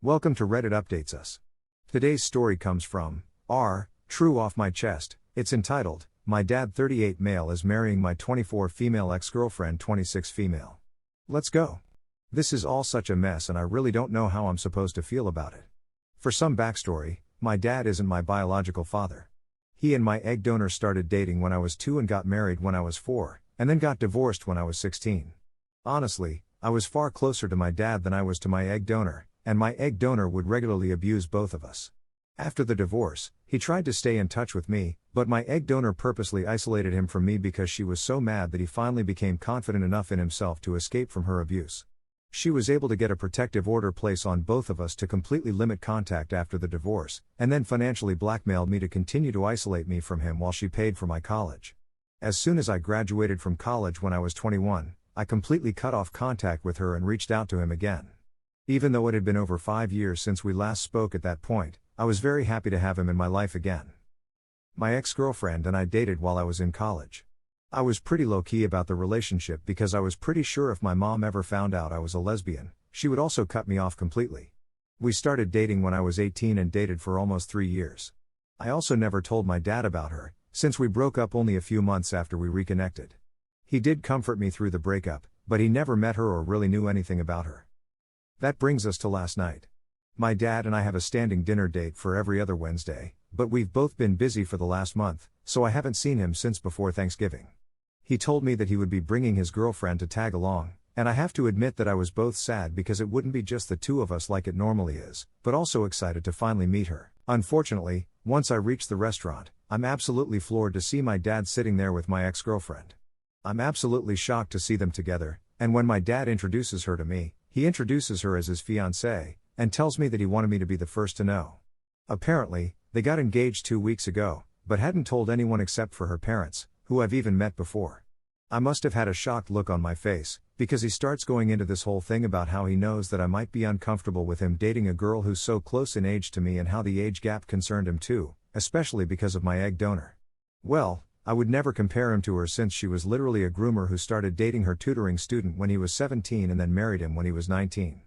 Welcome to Reddit Updates Us. Today's story comes from True Off My Chest. It's entitled, My Dad 38 Male is Marrying My 24 Female Ex-Girlfriend 26 Female. Let's go. This is all such a mess and I really don't know how I'm supposed to feel about it. For some backstory, my dad isn't my biological father. He and my egg donor started dating when I was 2 and got married when I was 4, and then got divorced when I was 16. Honestly, I was far closer to my dad than I was to my egg donor, and my egg donor would regularly abuse both of us. After the divorce, he tried to stay in touch with me, but my egg donor purposely isolated him from me because she was so mad that he finally became confident enough in himself to escape from her abuse. She was able to get a protective order placed on both of us to completely limit contact after the divorce, and then financially blackmailed me to continue to isolate me from him while she paid for my college. As soon as I graduated from college when I was 21, I completely cut off contact with her and reached out to him again. Even though it had been over 5 years since we last spoke at that point, I was very happy to have him in my life again. My ex-girlfriend and I dated while I was in college. I was pretty low-key about the relationship because I was pretty sure if my mom ever found out I was a lesbian, she would also cut me off completely. We started dating when I was 18 and dated for almost 3 years. I also never told my dad about her, since we broke up only a few months after we reconnected. He did comfort me through the breakup, but he never met her or really knew anything about her. That brings us to last night. My dad and I have a standing dinner date for every other Wednesday, but we've both been busy for the last month, so I haven't seen him since before Thanksgiving. He told me that he would be bringing his girlfriend to tag along, and I have to admit that I was both sad because it wouldn't be just the two of us like it normally is, but also excited to finally meet her. Unfortunately, once I reached the restaurant, I'm absolutely floored to see my dad sitting there with my ex-girlfriend. I'm absolutely shocked to see them together, and when my dad introduces her to me, he introduces her as his fiancée, and tells me that he wanted me to be the first to know. Apparently, they got engaged 2 weeks ago, but hadn't told anyone except for her parents, who I've even met before. I must have had a shocked look on my face, because he starts going into this whole thing about how he knows that I might be uncomfortable with him dating a girl who's so close in age to me and how the age gap concerned him too, especially because of my egg donor. Well, I would never compare him to her since she was literally a groomer who started dating her tutoring student when he was 17 and then married him when he was 19.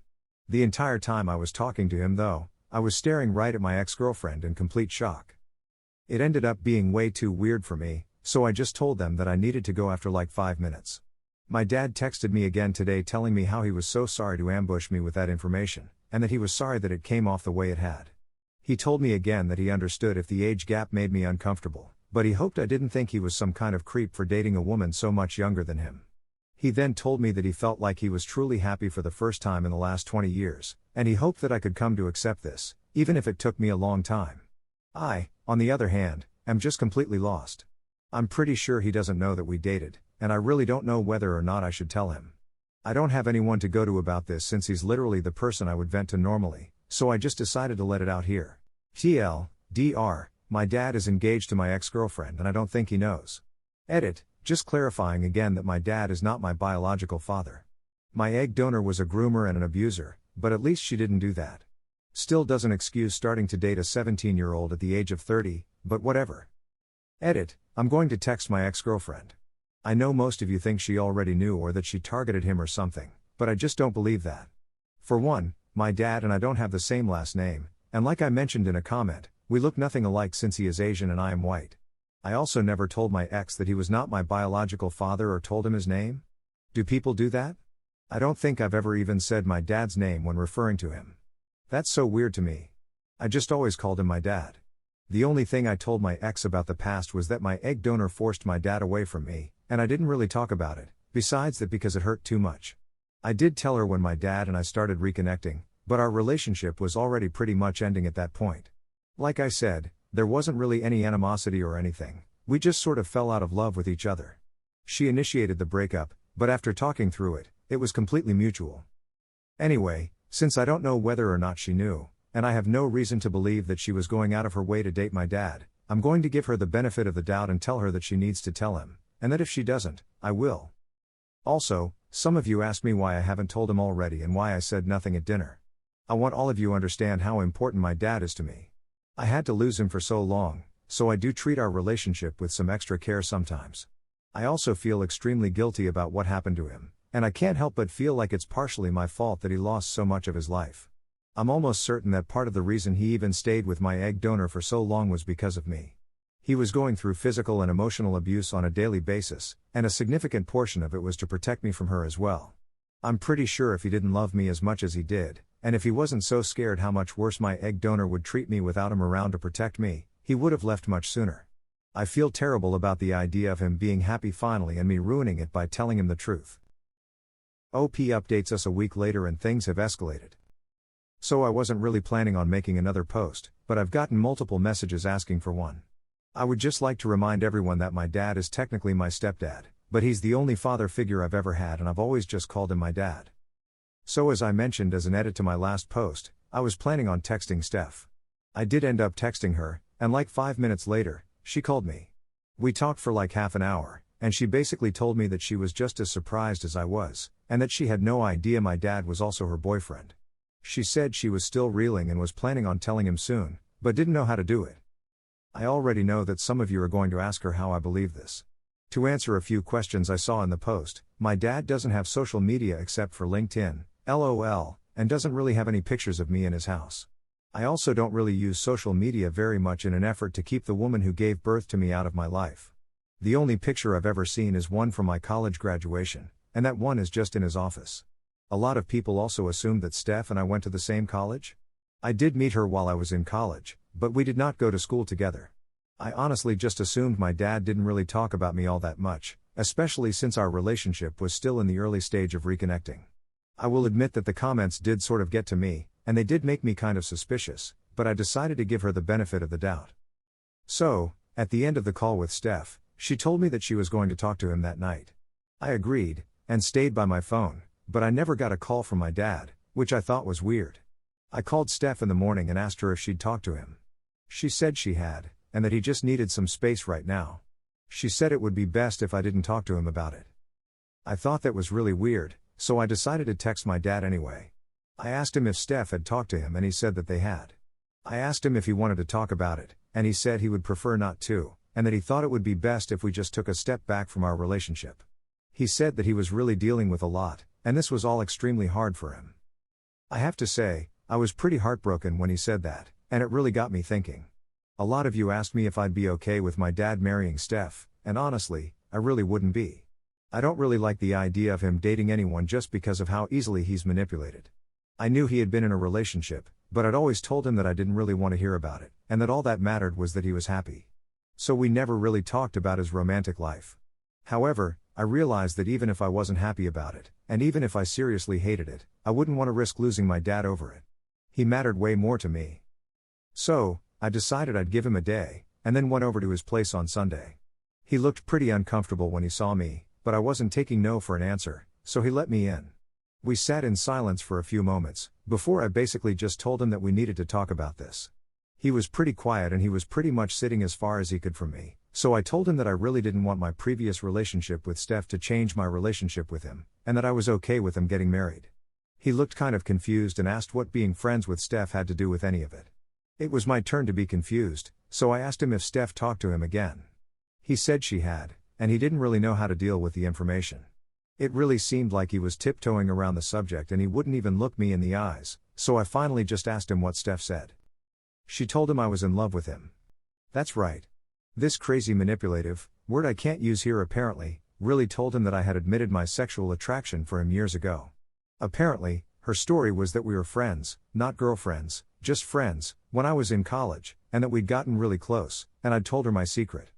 The entire time I was talking to him though, I was staring right at my ex-girlfriend in complete shock. It ended up being way too weird for me, so I just told them that I needed to go after like 5 minutes. My dad texted me again today telling me how he was so sorry to ambush me with that information, and that he was sorry that it came off the way it had. He told me again that he understood if the age gap made me uncomfortable, but he hoped I didn't think he was some kind of creep for dating a woman so much younger than him. He then told me that he felt like he was truly happy for the first time in the last 20 years, and he hoped that I could come to accept this, even if it took me a long time. I, on the other hand, am just completely lost. I'm pretty sure he doesn't know that we dated, and I really don't know whether or not I should tell him. I don't have anyone to go to about this since he's literally the person I would vent to normally, so I just decided to let it out here. TLDR, my dad is engaged to my ex-girlfriend and I don't think he knows. Edit, just clarifying again that my dad is not my biological father. My egg donor was a groomer and an abuser, but at least she didn't do that. Still doesn't excuse starting to date a 17-year-old at the age of 30, but whatever. Edit, I'm going to text my ex-girlfriend. I know most of you think she already knew or that she targeted him or something, but I just don't believe that. For one, my dad and I don't have the same last name, and like I mentioned in a comment, we look nothing alike since he is Asian and I am white. I also never told my ex that he was not my biological father or told him his name. Do people do that? I don't think I've ever even said my dad's name when referring to him. That's so weird to me. I just always called him my dad. The only thing I told my ex about the past was that my egg donor forced my dad away from me, and I didn't really talk about it, besides that because it hurt too much. I did tell her when my dad and I started reconnecting, but our relationship was already pretty much ending at that point. Like I said, there wasn't really any animosity or anything, we just sort of fell out of love with each other. She initiated the breakup, but after talking through it, it was completely mutual. Anyway, since I don't know whether or not she knew, and I have no reason to believe that she was going out of her way to date my dad, I'm going to give her the benefit of the doubt and tell her that she needs to tell him, and that if she doesn't, I will. Also, some of you asked me why I haven't told him already and why I said nothing at dinner. I want all of you to understand how important my dad is to me. I had to lose him for so long, so I do treat our relationship with some extra care sometimes. I also feel extremely guilty about what happened to him, and I can't help but feel like it's partially my fault that he lost so much of his life. I'm almost certain that part of the reason he even stayed with my egg donor for so long was because of me. He was going through physical and emotional abuse on a daily basis, and a significant portion of it was to protect me from her as well. I'm pretty sure if he didn't love me as much as he did, and if he wasn't so scared how much worse my egg donor would treat me without him around to protect me, he would have left much sooner. I feel terrible about the idea of him being happy finally and me ruining it by telling him the truth. OP updates us a week later and things have escalated. So I wasn't really planning on making another post, but I've gotten multiple messages asking for one. I would just like to remind everyone that my dad is technically my stepdad, but he's the only father figure I've ever had and I've always just called him my dad. So as I mentioned as an edit to my last post, I was planning on texting Steph. I did end up texting her, and like 5 minutes later, she called me. We talked for like half an hour, and she basically told me that she was just as surprised as I was, and that she had no idea my dad was also her boyfriend. She said she was still reeling and was planning on telling him soon, but didn't know how to do it. I already know that some of you are going to ask her how I believe this. To answer a few questions I saw in the post, my dad doesn't have social media except for LinkedIn, LOL, and doesn't really have any pictures of me in his house. I also don't really use social media very much in an effort to keep the woman who gave birth to me out of my life. The only picture I've ever seen is one from my college graduation, and that one is just in his office. A lot of people also assumed that Steph and I went to the same college. I did meet her while I was in college, but we did not go to school together. I honestly just assumed my dad didn't really talk about me all that much, especially since our relationship was still in the early stage of reconnecting. I will admit that the comments did sort of get to me, and they did make me kind of suspicious, but I decided to give her the benefit of the doubt. So, at the end of the call with Steph, she told me that she was going to talk to him that night. I agreed, and stayed by my phone, but I never got a call from my dad, which I thought was weird. I called Steph in the morning and asked her if she'd talked to him. She said she had, and that he just needed some space right now. She said it would be best if I didn't talk to him about it. I thought that was really weird, so I decided to text my dad anyway. I asked him if Steph had talked to him and he said that they had. I asked him if he wanted to talk about it, and he said he would prefer not to, and that he thought it would be best if we just took a step back from our relationship. He said that he was really dealing with a lot, and this was all extremely hard for him. I have to say, I was pretty heartbroken when he said that, and it really got me thinking. A lot of you asked me if I'd be okay with my dad marrying Steph, and honestly, I really wouldn't be. I don't really like the idea of him dating anyone just because of how easily he's manipulated. I knew he had been in a relationship, but I'd always told him that I didn't really want to hear about it, and that all that mattered was that he was happy. So we never really talked about his romantic life. However, I realized that even if I wasn't happy about it, and even if I seriously hated it, I wouldn't want to risk losing my dad over it. He mattered way more to me. So, I decided I'd give him a day, and then went over to his place on Sunday. He looked pretty uncomfortable when he saw me, but I wasn't taking no for an answer, so he let me in. We sat in silence for a few moments, before I basically just told him that we needed to talk about this. He was pretty quiet and he was pretty much sitting as far as he could from me, so I told him that I really didn't want my previous relationship with Steph to change my relationship with him, and that I was okay with him getting married. He looked kind of confused and asked what being friends with Steph had to do with any of it. It was my turn to be confused, so I asked him if Steph talked to him again. He said she had, and he didn't really know how to deal with the information. It really seemed like he was tiptoeing around the subject and he wouldn't even look me in the eyes, so I finally just asked him what Steph said. She told him I was in love with him. That's right. This crazy manipulative, word I can't use here apparently, really told him that I had admitted my sexual attraction for him years ago. Apparently, her story was that we were friends, not girlfriends, just friends, when I was in college, and that we'd gotten really close, and I'd told her my secret.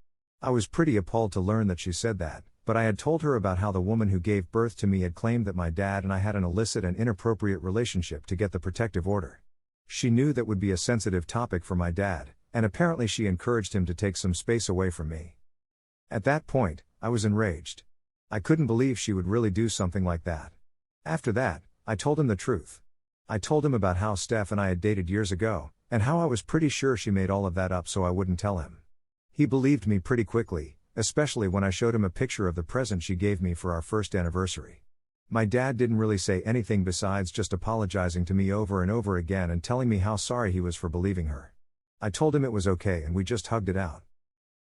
I was pretty appalled to learn that she said that, but I had told her about how the woman who gave birth to me had claimed that my dad and I had an illicit and inappropriate relationship to get the protective order. She knew that would be a sensitive topic for my dad, and apparently she encouraged him to take some space away from me. At that point, I was enraged. I couldn't believe she would really do something like that. After that, I told him the truth. I told him about how Steph and I had dated years ago, and how I was pretty sure she made all of that up so I wouldn't tell him. He believed me pretty quickly, especially when I showed him a picture of the present she gave me for our first anniversary. My dad didn't really say anything besides just apologizing to me over and over again and telling me how sorry he was for believing her. I told him it was okay and we just hugged it out.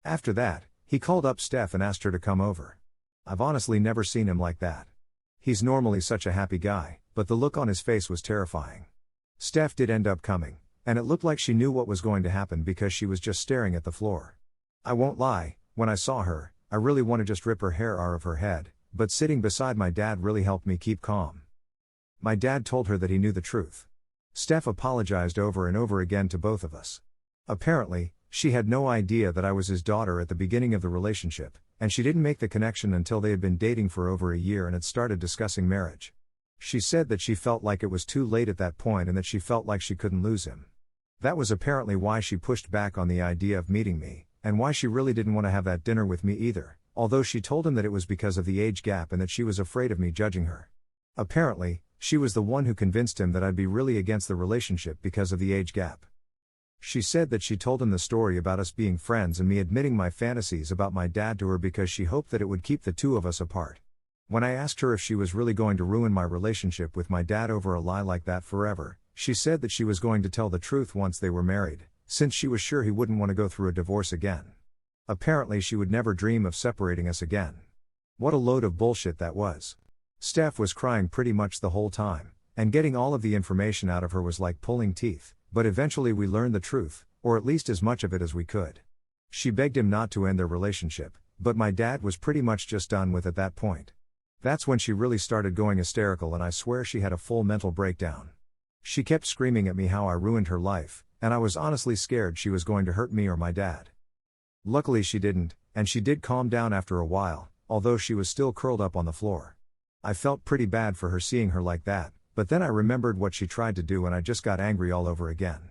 After that, he called up Steph and asked her to come over. I've honestly never seen him like that. He's normally such a happy guy, but the look on his face was terrifying. Steph did end up coming, and it looked like she knew what was going to happen because she was just staring at the floor. I won't lie, when I saw her, I really want to just rip her hair out of her head, but sitting beside my dad really helped me keep calm. My dad told her that he knew the truth. Steph apologized over and over again to both of us. Apparently, she had no idea that I was his daughter at the beginning of the relationship, and she didn't make the connection until they had been dating for over a year and had started discussing marriage. She said that she felt like it was too late at that point and that she felt like she couldn't lose him. That was apparently why she pushed back on the idea of meeting me, and why she really didn't want to have that dinner with me either, although she told him that it was because of the age gap and that she was afraid of me judging her. Apparently, she was the one who convinced him that I'd be really against the relationship because of the age gap. She said that she told him the story about us being friends and me admitting my fantasies about my dad to her because she hoped that it would keep the two of us apart. When I asked her if she was really going to ruin my relationship with my dad over a lie like that forever, she said that she was going to tell the truth once they were married, since she was sure he wouldn't want to go through a divorce again. Apparently she would never dream of separating us again. What a load of bullshit that was. Steph was crying pretty much the whole time, and getting all of the information out of her was like pulling teeth. But eventually we learned the truth, or at least as much of it as we could. She begged him not to end their relationship, but my dad was pretty much just done with at that point. That's when she really started going hysterical and I swear she had a full mental breakdown. She kept screaming at me how I ruined her life, and I was honestly scared she was going to hurt me or my dad. Luckily she didn't, and she did calm down after a while, although she was still curled up on the floor. I felt pretty bad for her seeing her like that. But then I remembered what she tried to do and I just got angry all over again.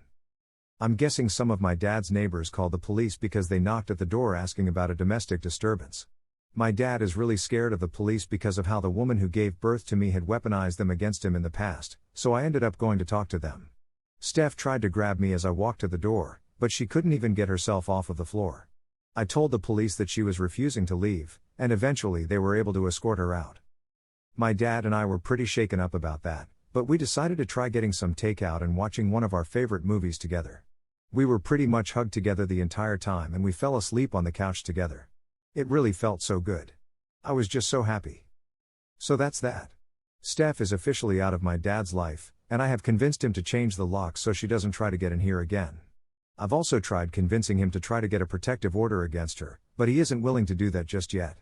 I'm guessing some of my dad's neighbors called the police because they knocked at the door asking about a domestic disturbance. My dad is really scared of the police because of how the woman who gave birth to me had weaponized them against him in the past, so I ended up going to talk to them. Steph tried to grab me as I walked to the door, but she couldn't even get herself off of the floor. I told the police that she was refusing to leave, and eventually they were able to escort her out. My dad and I were pretty shaken up about that, but we decided to try getting some takeout and watching one of our favorite movies together. We were pretty much hugged together the entire time and we fell asleep on the couch together. It really felt so good. I was just so happy. So that's that. Steph is officially out of my dad's life, and I have convinced him to change the lock so she doesn't try to get in here again. I've also tried convincing him to try to get a protective order against her, but he isn't willing to do that just yet.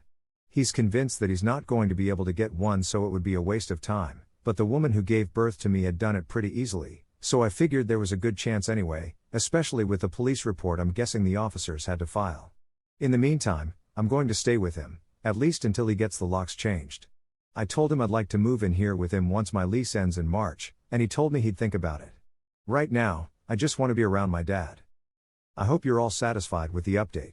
He's convinced that he's not going to be able to get one, so it would be a waste of time, but the woman who gave birth to me had done it pretty easily, so I figured there was a good chance anyway, especially with the police report I'm guessing the officers had to file. In the meantime, I'm going to stay with him, at least until he gets the locks changed. I told him I'd like to move in here with him once my lease ends in March, and he told me he'd think about it. Right now, I just want to be around my dad. I hope you're all satisfied with the update.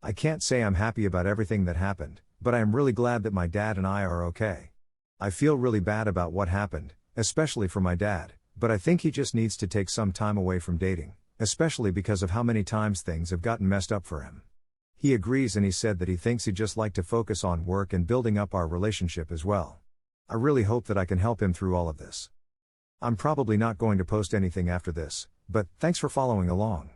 I can't say I'm happy about everything that happened, but I am really glad that my dad and I are okay. I feel really bad about what happened, especially for my dad, but I think he just needs to take some time away from dating, especially because of how many times things have gotten messed up for him. He agrees, and he said that he thinks he'd just like to focus on work and building up our relationship as well. I really hope that I can help him through all of this. I'm probably not going to post anything after this, but thanks for following along.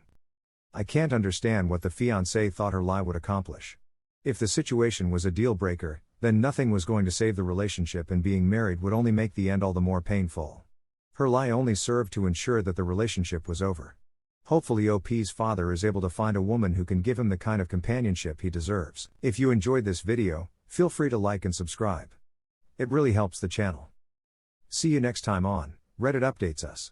I can't understand what the fiancée thought her lie would accomplish. If the situation was a deal breaker, then nothing was going to save the relationship, and being married would only make the end all the more painful. Her lie only served to ensure that the relationship was over. Hopefully OP's father is able to find a woman who can give him the kind of companionship he deserves. If you enjoyed this video, feel free to like and subscribe. It really helps the channel. See you next time on Reddit Updates Us.